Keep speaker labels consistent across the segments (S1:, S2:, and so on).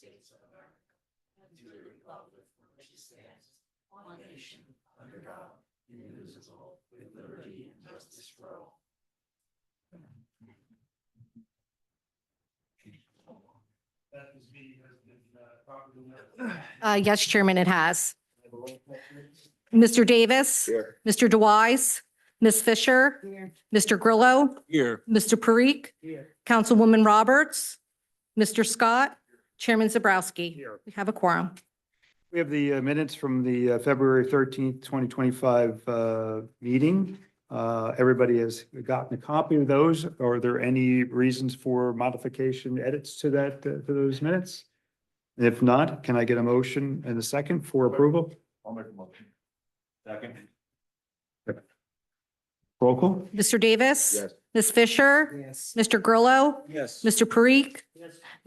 S1: States of America, and to the republic for which it stands, one nation, under God, indivisible, with liberty and justice for all. That this meeting has been properly.
S2: Yes, Chairman, it has. Mr. Davis.
S3: Here.
S2: Mr. DeWise. Ms. Fisher. Mr. Grillo.
S3: Here.
S2: Mr. Parikh. Councilwoman Roberts. Mr. Scott. Chairman Zabrowski.
S4: Here.
S2: We have a quorum.
S4: We have the minutes from the February 13th, 2025 meeting. Everybody has gotten a copy of those. Are there any reasons for modification, edits to that, to those minutes? If not, can I get a motion and a second for approval?
S3: I'll make a motion. Second.
S4: Roll call?
S2: Mr. Davis.
S3: Yes.
S2: Ms. Fisher.
S4: Yes.
S2: Mr. Grillo.
S3: Yes.
S2: Mr. Parikh.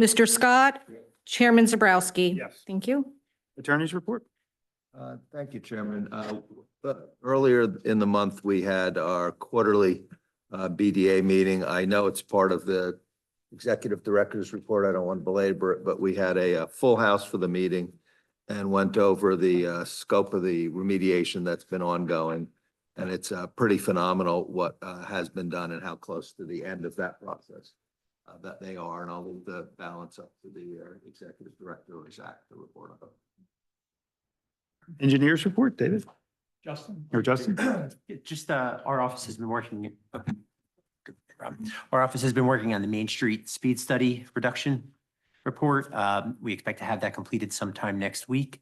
S2: Mr. Scott. Chairman Zabrowski.
S4: Yes.
S2: Thank you.
S4: Attorney's report?
S5: Thank you, Chairman. But earlier in the month, we had our quarterly BDA meeting. I know it's part of the Executive Director's report. I don't want to belabor it, but we had a full house for the meeting and went over the scope of the remediation that's been ongoing. And it's pretty phenomenal what has been done and how close to the end of that process that they are. And I'll leave the balance up to the Executive Director or Zach to report on.
S4: Engineers report, David?
S6: Justin?
S4: Or Justin?
S6: Just, our office has been working, our office has been working on the Main Street speed study reduction report. We expect to have that completed sometime next week.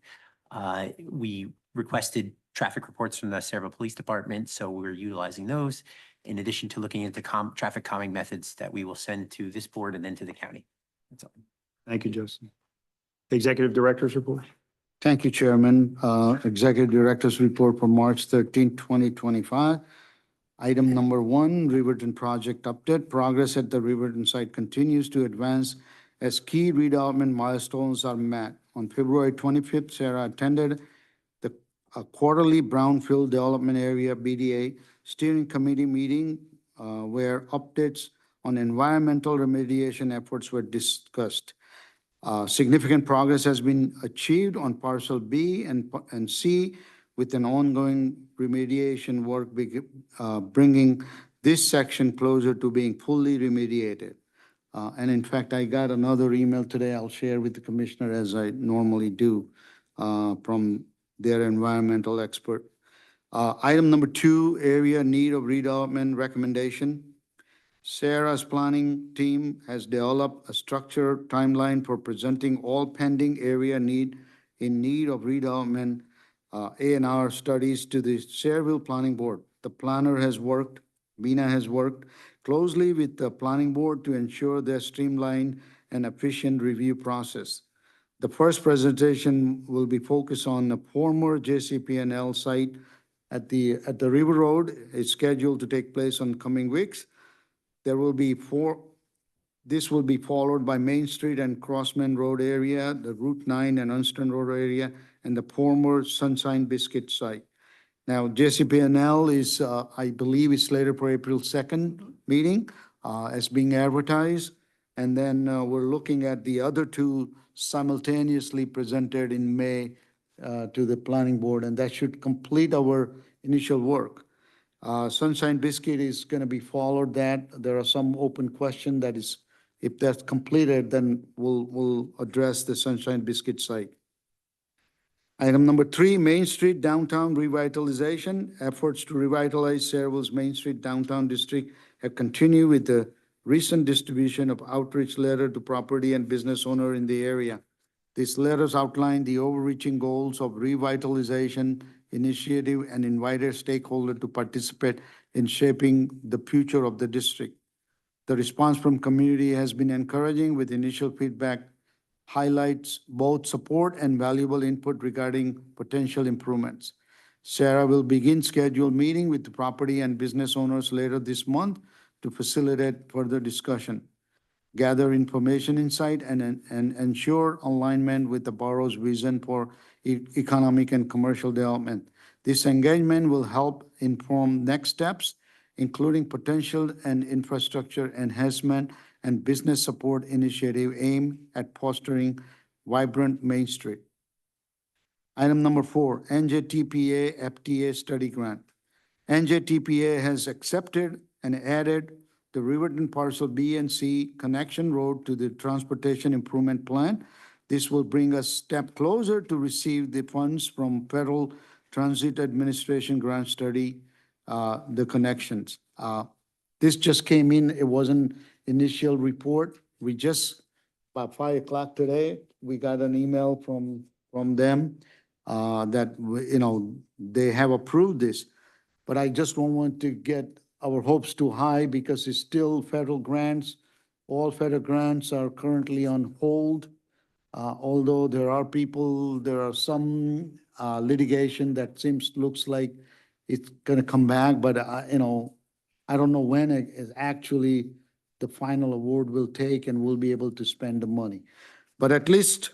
S6: We requested traffic reports from the Sayreville Police Department, so we're utilizing those in addition to looking into traffic calming methods that we will send to this board and then to the county. That's all.
S4: Thank you, Justin. Executive Director's report?
S7: Thank you, Chairman. Executive Director's Report for March 13, 2025. Item number 1, Riverton Project Update. Progress at the Riverton site continues to advance as key redevelopment milestones are met. On February 25th, Sarah attended the quarterly Brownfield Development Area BDA Steering Committee meeting where updates on environmental remediation efforts were discussed. Significant progress has been achieved on parcel B and C with an ongoing remediation work bringing this section closer to being fully remediated. And in fact, I got another email today I'll share with the commissioner as I normally do from their environmental expert. Item number 2, area need of redevelopment recommendation. Sarah's planning team has developed a structured timeline for presenting all pending area in need of redevelopment A&R studies to the Sayreville Planning Board. The planner has worked, Bina has worked closely with the planning board to ensure their streamlined and efficient review process. The first presentation will be focused on the former JCP&L site at the River Road. It's scheduled to take place in coming weeks. There will be this will be followed by Main Street and Crossman Road area, the Route 9 and Unston Road area, and the former Sunshine Biscuit site. Now, JCP&L is, I believe, is slated for April 2nd meeting as being advertised. And then we're looking at the other 2 simultaneously presented in May to the planning board, and that should complete our initial work. Sunshine Biscuit is going to be followed that. There are some open questions that is, if that's completed, then we'll address the Sunshine Biscuit site. Item number 3, Main Street Downtown Revitalization. Efforts to revitalize Sayreville's Main Street Downtown District have continued with the recent distribution of outreach letter to property and business owner in the area. These letters outline the overreaching goals of revitalization initiative and invited stakeholders to participate in shaping the future of the district. The response from community has been encouraging with initial feedback highlights both support and valuable input regarding potential improvements. Sarah will begin scheduled meeting with the property and business owners later this month to facilitate further discussion, gather information insight, and ensure alignment with the borough's vision for economic and commercial development. This engagement will help inform next steps, including potential and infrastructure enhancement and business support initiative aimed at fostering Vibrant Main Street. Item number 4, NJTPA FTA Study Grant. NJTPA has accepted and added the Riverton Parcel B and C Connection Road to the Transportation Improvement Plan. This will bring us a step closer to receive the funds from Federal Transit Administration Grant Study, the connections. This just came in, it wasn't initial report. We just, about 5 o'clock today, we got an email from them that, they have approved this. But I just don't want to get our hopes too high because it's still federal grants. All federal grants are currently on hold. Although there are some litigation that looks like it's gonna come back, but I don't know when it is actually the final award will take and we'll be able to spend the money. But at least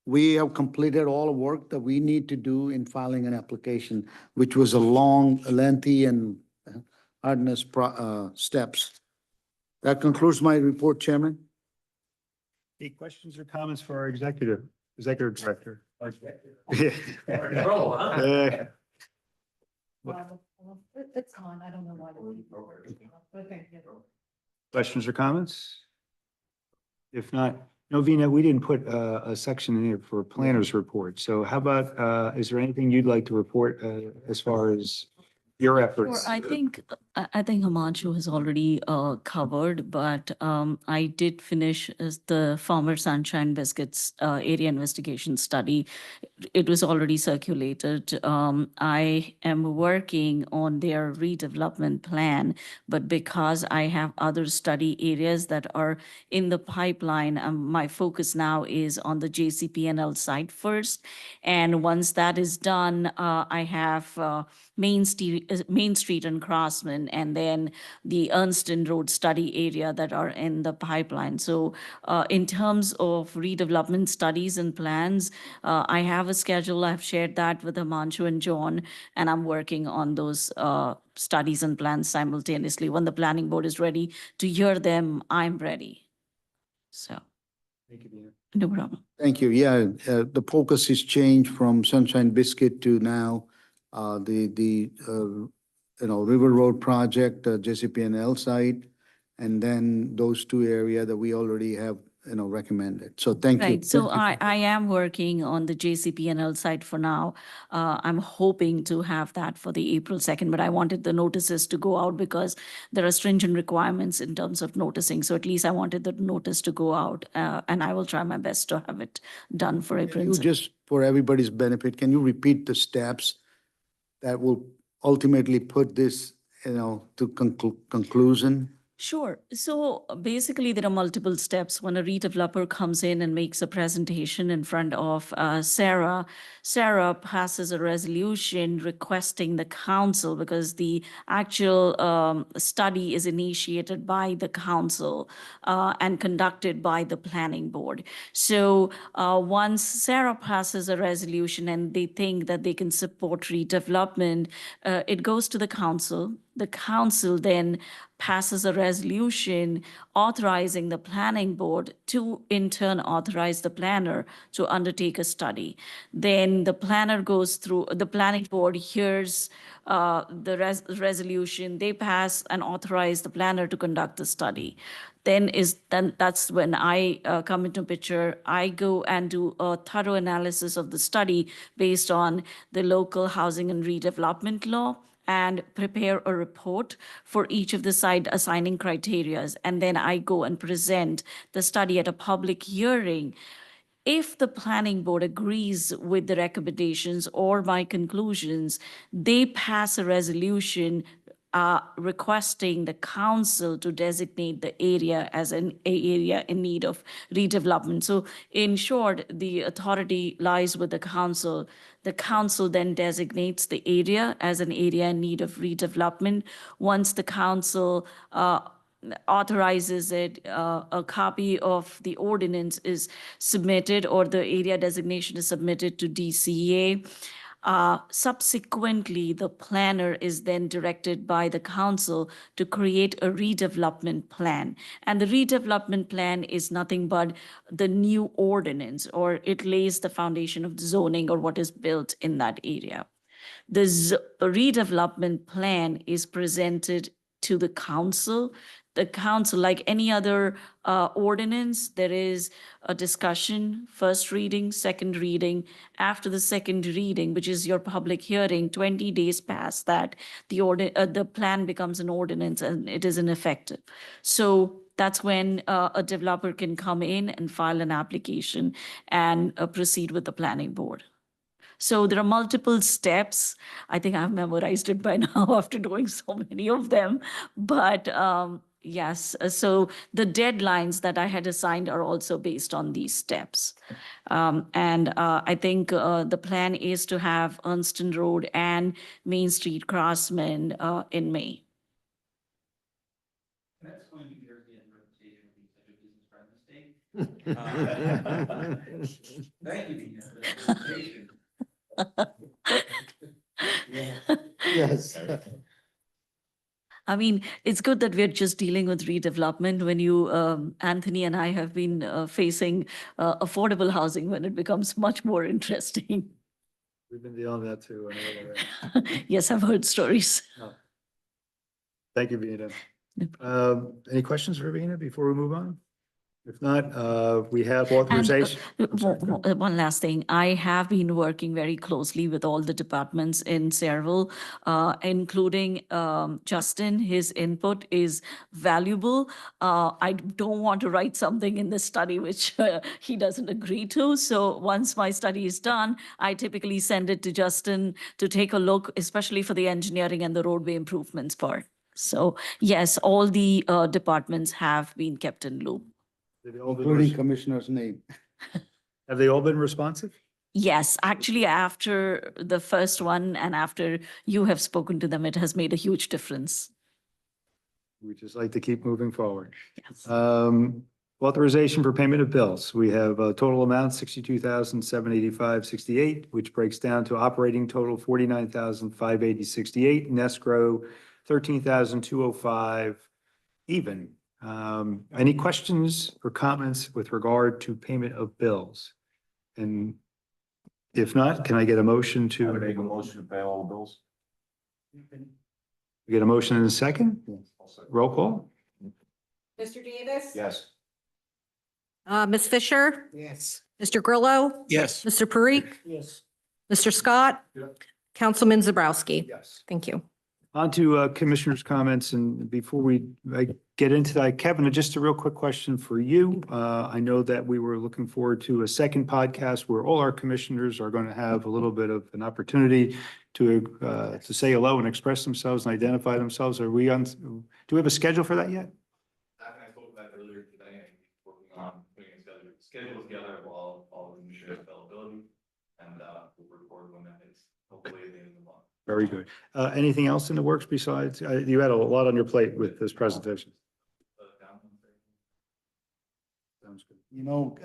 S7: we have completed all the work that we need to do in filing an application, which was a long, lengthy, and arduous steps. That concludes my report, Chairman.
S4: Any questions or comments for our executive director?
S1: Roll, huh?
S2: It's on, I don't know why. Okay.
S4: Questions or comments? If not, Novena, we didn't put a section in here for planners report. So how about, is there anything you'd like to report as far as your
S8: Sure,
S4: efforts?
S8: I think Himanshu has already covered, but I did finish the Farmer Sunshine Biscuits area investigation study. It was already circulated. I am working on their redevelopment plan, but because I have other study areas that are in the pipeline, my focus now is on the JCPNL site first. And once that is done, I have Main Street and Crossman, and then the Ernston Road study area that are in the pipeline. So in terms of redevelopment studies and plans, I have a schedule. I've shared that with Himanshu and John, and I'm working on those studies and plans simultaneously. When the planning board is ready to hear them, I'm ready. So,
S4: Thank you, Dina.
S8: no problem.
S7: Thank you. Yeah, the focus has changed from Sunshine Biscuit to now the River Road project, JCPNL site, and then those two areas that we already have, recommended. So thank you.
S8: Right, so I am working on the JCPNL site for now. I'm hoping to have that for the April 2nd, but I wanted the notices to go out because there are stringent requirements in terms of noticing. So at least I wanted the notice to go out, and I will try my best to have it done for April.
S7: Can you just, for everybody's benefit, can you repeat the steps that will ultimately put this, to conclusion?
S8: Sure. So basically, there are multiple steps. When a redeveloper comes in and makes a presentation in front of Sarah passes a resolution requesting the council, because the actual study is initiated by the council and conducted by the planning board. So once Sarah passes a resolution and they think that they can support redevelopment, it goes to the council. The council then passes a resolution authorizing the planning board to in turn authorize the planner to undertake a study. Then the planner goes through, the planning board hears the resolution, they pass and authorize the planner to conduct the study. Then that's when I come into picture. I go and do a thorough analysis of the study based on the local housing and redevelopment law, and prepare a report for each of the site assigning criterias. And then I go and present the study at a public hearing. If the planning board agrees with the recommendations or my conclusions, they pass a resolution requesting the council to designate the area as an area in need of redevelopment. So in short, the authority lies with the council. The council then designates the area as an area in need of redevelopment. Once the council authorizes it, a copy of the ordinance is submitted, or the area designation is submitted to DCA. Subsequently, the planner is then directed by the council to create a redevelopment plan. And the redevelopment plan is nothing but the new ordinance, or it lays the foundation of zoning or what is built in that area. The redevelopment plan is presented to the council. The council, like any other ordinance, there is a discussion, first reading, second reading. After the second reading, which is your public hearing, 20 days past that, the plan becomes an ordinance and it is ineffective. So that's when a developer can come in and file an application and proceed with the planning board. So there are multiple steps. I think I've memorized it by now after doing so many of them. But yes, so the deadlines that I had assigned are also based on these steps. And I think the plan is to have Ernston Road and Main Street Crossman in May.
S6: That's going to be your reputation of being such a business-friendly state. Thank you, Dina, for that presentation.
S7: Yes.
S8: I mean, it's good that we're just dealing with redevelopment when you, Anthony and I have been facing affordable housing when it becomes much more interesting.
S4: We've been dealing with that too. I know that.
S8: Yes, I've heard stories.
S4: Thank you, Vina. Any questions for Vina before we move on? If not, we have
S8: And
S4: authorization. I'm sorry, go ahead.
S8: one last thing, I have been working very closely with all the departments in Sayreville, including Justin. His input is valuable. I don't want to write something in the study which he doesn't agree to. So once my study is done, I typically send it to Justin to take a look, especially for the engineering and the roadway improvements part. So yes, all the departments have been kept in loop.
S4: Have they all been
S7: Including
S4: res-
S7: Commissioner's name.
S4: Have they all been responsive?
S8: Yes, actually, after the first one and after you have spoken to them, it has made a huge difference.
S4: We just like to keep moving forward.
S8: Yes.
S4: Authorization for payment of bills. We have a total amount 62,785.68, which breaks down to operating total 49,580.68, and escrow 13,205 even. Any questions or comments with regard to payment of bills? And if not, can I get a motion
S3: I would
S4: to
S3: make a motion to pay all the bills.
S4: get a motion in a second? Roll call?
S2: Mr. Davis?
S3: Yes.
S2: Ms. Fisher?
S7: Yes.
S2: Mr. Grillo?
S3: Yes.
S2: Mr. Parikh?
S7: Yes.
S2: Mr. Scott? Councilman Zabrowski?
S4: Yes.
S2: Thank you.
S4: On to commissioners' comments, and before we get into that, Kevin, just a real quick question for you. I know that we were looking forward to a second podcast where all our commissioners are going to have a little bit of an opportunity to say hello and express themselves and identify themselves. Are we on, do we have a schedule for that yet?
S9: I spoke about that earlier today, and working on putting a schedule together of all the commissioner availability, and we'll record when that is, hopefully at the end of the month.
S4: Very good. Anything else in the works besides, you had a lot on your plate with this presentation. Sounds good.
S7: You know,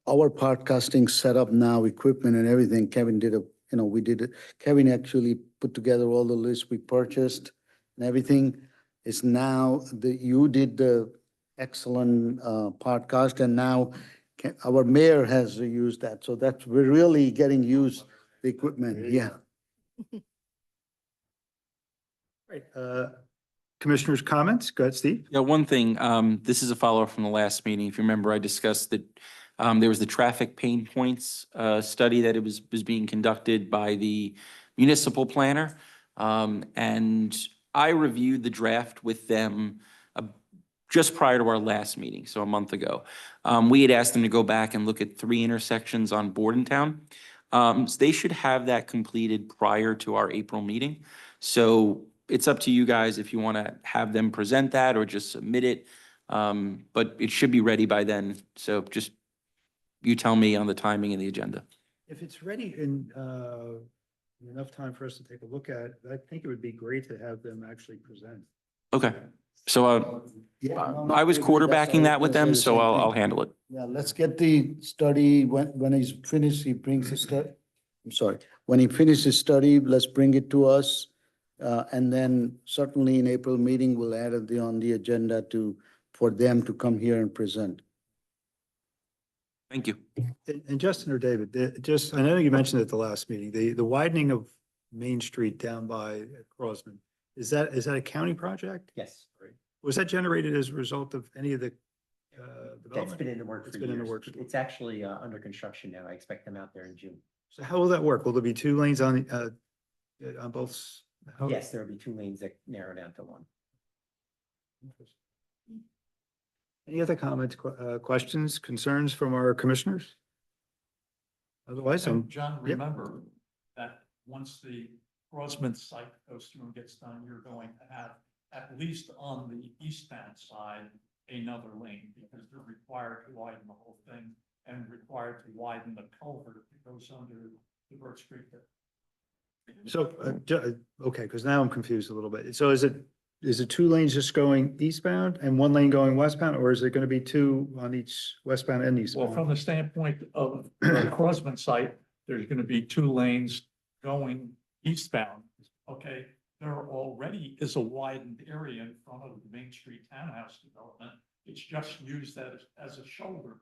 S7: our podcasting setup now, equipment and everything, Kevin did we did it. Kevin actually put together all the lists we purchased and everything. Is now you did the excellent podcast, and now our mayor has used that. So that's, we're really getting used the equipment. Yeah.
S4: Right. Commissioners' comments? Go ahead, Steve.
S10: Yeah, one thing, this is a follow-up from the last meeting. If you remember, I discussed that there was the traffic pain points study that it was being conducted by the municipal planner. And I reviewed the draft with them just prior to our last meeting, so a month ago. We had asked them to go back and look at 3 intersections on Bordentown. So they should have that completed prior to our April meeting. So it's up to you guys if you want to have them present that or just submit it. But it should be ready by then. So just, you tell me on the timing and the agenda.
S4: If it's ready in enough time for us to take a look at, I think it would be great to have them actually present.
S10: Okay, so I was quarterbacking that with them, so I'll handle it.
S7: Yeah, let's get the study, when he's finished, he brings the I'm sorry, when he finishes his study, let's bring it to us. And then certainly in April meeting, we'll add it on the agenda for them to come here and present.
S10: Thank you.
S4: And Justin or David, I know you mentioned at the last meeting, the widening of Main Street down by Crosman, is that a county project?
S6: Yes.
S4: Was that generated as a result of any of the
S6: That's
S4: development?
S6: been in the works
S4: It's
S6: for
S4: been in the
S6: years.
S4: works.
S6: It's actually under construction now. I expect them out there in June.
S4: So how will that work? Will there be two lanes on both?
S6: Yes, there will be 2 lanes that narrow down to 1.
S4: Any other comments, questions, concerns from our commissioners? Otherwise,
S1: John,
S4: yep.
S1: remember that once the Crosman site goes through and gets done, you're going to have, at least on the eastbound side, another lane, because they're required to widen the whole thing and required to widen the culvert that goes under the Birch Creek.
S4: So, okay, because now I'm confused a little bit. So is it 2 lanes just going eastbound and 1 lane going westbound, or is it going to be 2 on each westbound and
S1: Well,
S4: eastbound?
S1: from the standpoint of the Crosman site, there's going to be 2 lanes going eastbound. Okay, there already is a widened area in front of the Main Street Townhouse development. It's just used as a shoulder.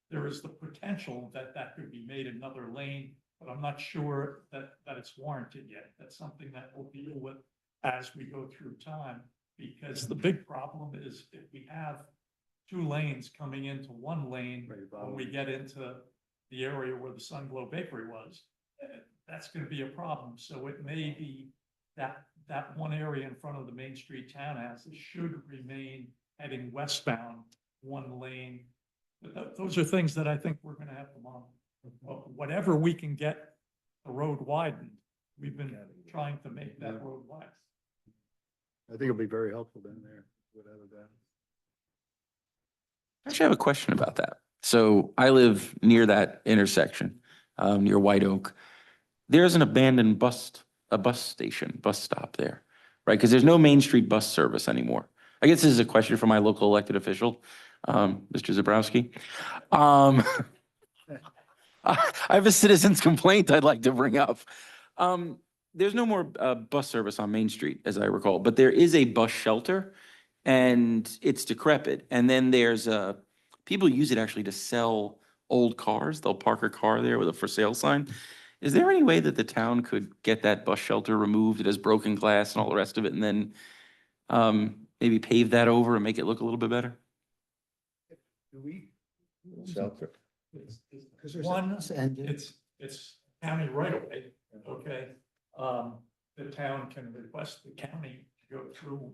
S1: There is the potential that that could be made another lane, but I'm not sure that it's warranted yet. That's something that we'll deal with as we go through time, because the big problem is if we have 2 lanes coming into 1 lane, when we get into the area where the Sun Glow Bakery was, that's going to be a problem. So it may be that one area in front of the Main Street Townhouses should remain heading westbound, 1 lane. But those are things that I think we're going to have to monitor. Whatever we can get the road widened, we've been trying to make that road wide.
S4: I think it'll be very helpful down there, without a doubt.
S10: Actually, I have a question about that. So I live near that intersection, near White Oak. There's an abandoned bus stop there, right? Because there's no Main Street bus service anymore. I guess this is a question for my local elected official, Mr. Zabrowski. I have a citizen's complaint I'd like to bring up. There's no more bus service on Main Street, as I recall, but there is a bus shelter and it's decrepit. And then there's people use it actually to sell old cars. They'll park a car there with a for sale sign. Is there any way that the town could get that bus shelter removed? It has broken glass and all the rest of it, and then maybe pave that over and make it look a little bit better?
S4: Do we?
S1: One, it's county right away, okay? The town can request the county to go through,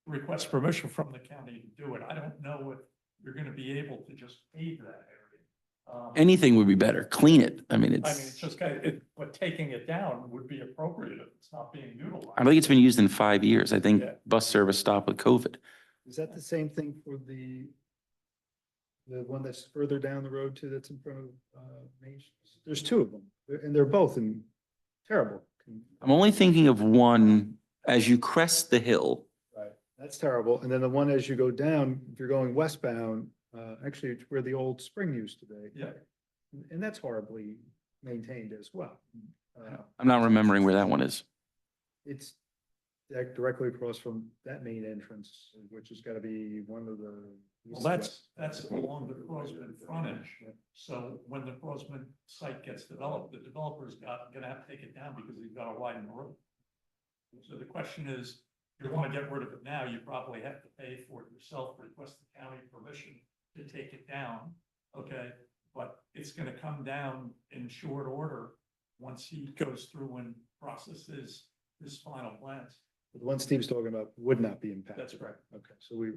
S1: request permission from the county to do it. I don't know if you're gonna be able to just pave that area.
S10: Anything would be better. Clean it. I mean,
S1: It's just kind of, but taking it down would be appropriate if it's not being utilized.
S10: I don't think it's been used in 5 years. I think
S1: Yeah.
S10: bus service stopped with COVID.
S4: Is that the same thing for the one that's further down the road too, that's in front of Main Street? There's 2 of them, and they're both in terrible.
S10: I'm only thinking of one as you crest the hill.
S4: Right, that's terrible. And then the one as you go down, if you're going westbound, actually it's where the old spring used to be.
S1: Yeah.
S4: And that's horribly maintained as well.
S10: I'm not remembering where that one is.
S4: It's directly across from that main entrance, which has got to be one of the.
S1: Well, that's along the Crosman frontage. So when the Crosman site gets developed, the developer's gonna have to take it down because he's got to widen the road. So the question is, if you want to get rid of it now, you probably have to pay for it yourself, request the county permission to take it down, okay? But it's gonna come down in short order once he goes through and processes his final plans.
S4: The one Steve's talking about would not be impacted.
S1: That's correct.
S4: Okay, so we.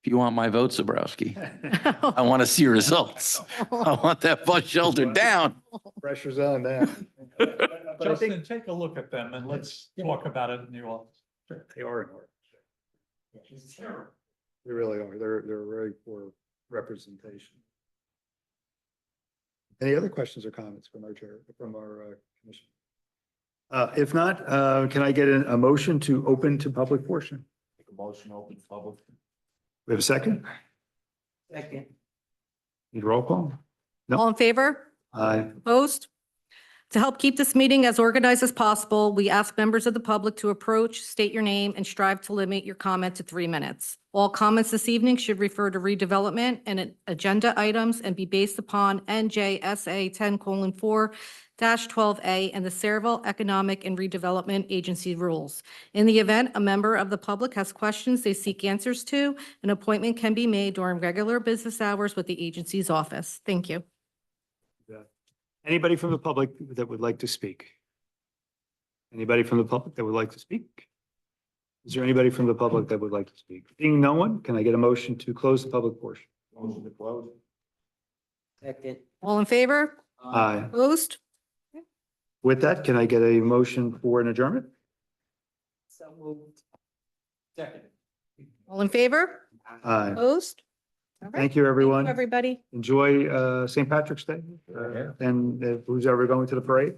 S10: If you want my vote, Zabrowski, I want to see results. I want that bus shelter down.
S4: Pressure's on now. But I think
S1: Justin, take a look at them and let's talk about it in the office.
S4: they are in order.
S1: It's terrible.
S4: They really are. They're very poor representation. Any other questions or comments from our chair, from our commission? If not, can I get a motion to open to public portion?
S3: Make a motion, open public.
S4: We have a second?
S6: Second.
S4: Need roll call? No.
S2: All in favor?
S4: Aye.
S2: Opposed? To help keep this meeting as organized as possible, we ask members of the public to approach, state your name, and strive to limit your comment to 3 minutes. All comments this evening should refer to redevelopment and agenda items and be based upon NJSA 10:4-12A and the Sayreville Economic and Redevelopment Agency rules. In the event a member of the public has questions they seek answers to, an appointment can be made during regular business hours with the agency's office. Thank you.
S4: Anybody from the public that would like to speak? Anybody from the public that would like to speak? Is there anybody from the public that would like to speak? Seeing no one, can I get a motion to close the public portion?
S3: Motion to close.
S6: Second.
S2: All in favor?
S4: Aye.
S2: Opposed?
S4: With that, can I get a motion for an adjournment?
S6: So moved. Second.
S2: All in favor?
S4: Aye.
S2: Opposed? All right.
S4: Thank you, everyone.
S2: Everybody.
S4: Enjoy St. Patrick's Day and who's ever going to the parade.